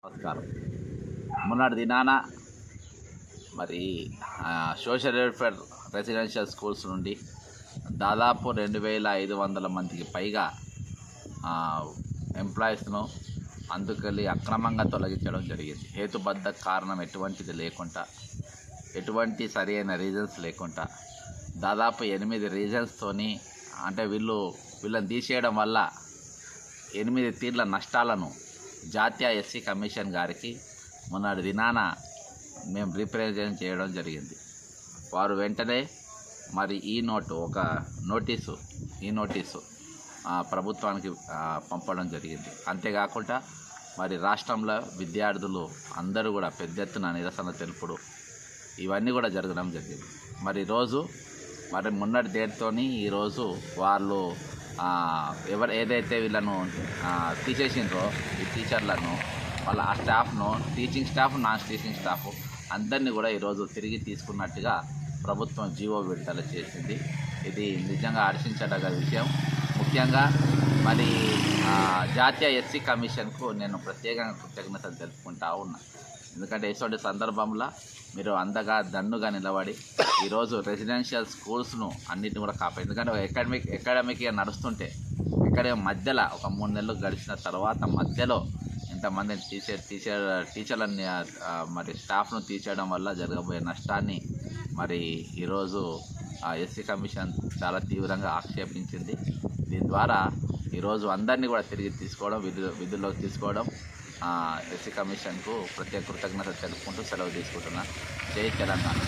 నమస్కారం. మొన్నటి దినాన మరి సోషల్ వెల్ఫేర్ రెసిడెన్షియల్ స్కూల్స్ నుండి దాదాపు 2500 మందికి పైగా ఎంప్లాయీస్ను అందుకెళ్ళి అక్రమంగా తొలగించడం జరిగింది. హేతుబద్ధ కారణం ఎటువంటిది లేకుండా, ఎటువంటి సరైన రీజన్స్ లేకుండా దాదాపు 8 రీజన్స్తోని అంటే వీళ్ళని తీసేయడం వల్ల 8 తీర్ల నష్టాలను జాతీయ ఎస్సీ కమిషన్ గారికి మొన్నటి దినాన మేము రిప్రజెంట్ చేయడం జరిగింది. వారు వెంటనే మరి ఈ నోటీసు ప్రభుత్వానికి పంపడం జరిగింది. అంతేకాకుండా మరి రాష్ట్రంలో విద్యార్థులు అందరూ కూడా పెద్ద ఎత్తున నిరసన తెలుపుడు ఇవన్నీ కూడా జరగడం జరిగింది. మరి మొన్నటి డేట్తోని ఈరోజు వాళ్ళు ఏదైతే వీళ్ళను తీసేసిండ్రో ఈ టీచర్లను వాళ్ళ ఆ స్టాఫ్ను teaching staff, non teaching staff అందరినీ కూడా ఈరోజు తిరిగి తీసుకున్నట్టుగా ప్రభుత్వం జీవో విడుదల చేసింది. ఇది నిజంగా హర్షించదగ్గ విషయం. ముఖ్యంగా మరి జాతీయ ఎస్సీ కమిషన్కు నేను ప్రత్యేకంగా కృతజ్ఞతలు తెలుపుకుంటా ఉన్నా. ఎందుకంటే ఇటువంటి సందర్భంలో మీరు అందగా దన్నుగా నిలబడి ఈరోజు రెసిడెన్షియల్ స్కూల్స్ను అన్నిటిని కూడా కాపాడు. ఎందుకంటే ఎకాడమిక్ ఇయర్ నడుస్తుంటే మధ్యలో ఒక 3 నెలలు గడిచిన తర్వాత మధ్యలో ఇంతమందిని టీచర్లని మరి స్టాఫ్ను తీసేయడం వల్ల జరగబోయే నష్టాన్ని మరి ఈరోజు ఎస్సీ కమిషన్ చాలా తీవ్రంగా ఆక్షేపించింది. దీని ద్వారా ఈరోజు అందరినీ కూడా తిరిగి తీసుకోవడం, విధుల్లోకి తీసుకోవడం ఎస్సీ కమిషన్కు ప్రత్యేక కృతజ్ఞత తెలుపుకుంటూ సెలవు తీసుకుంటున్నా. జై తెలంగాణ.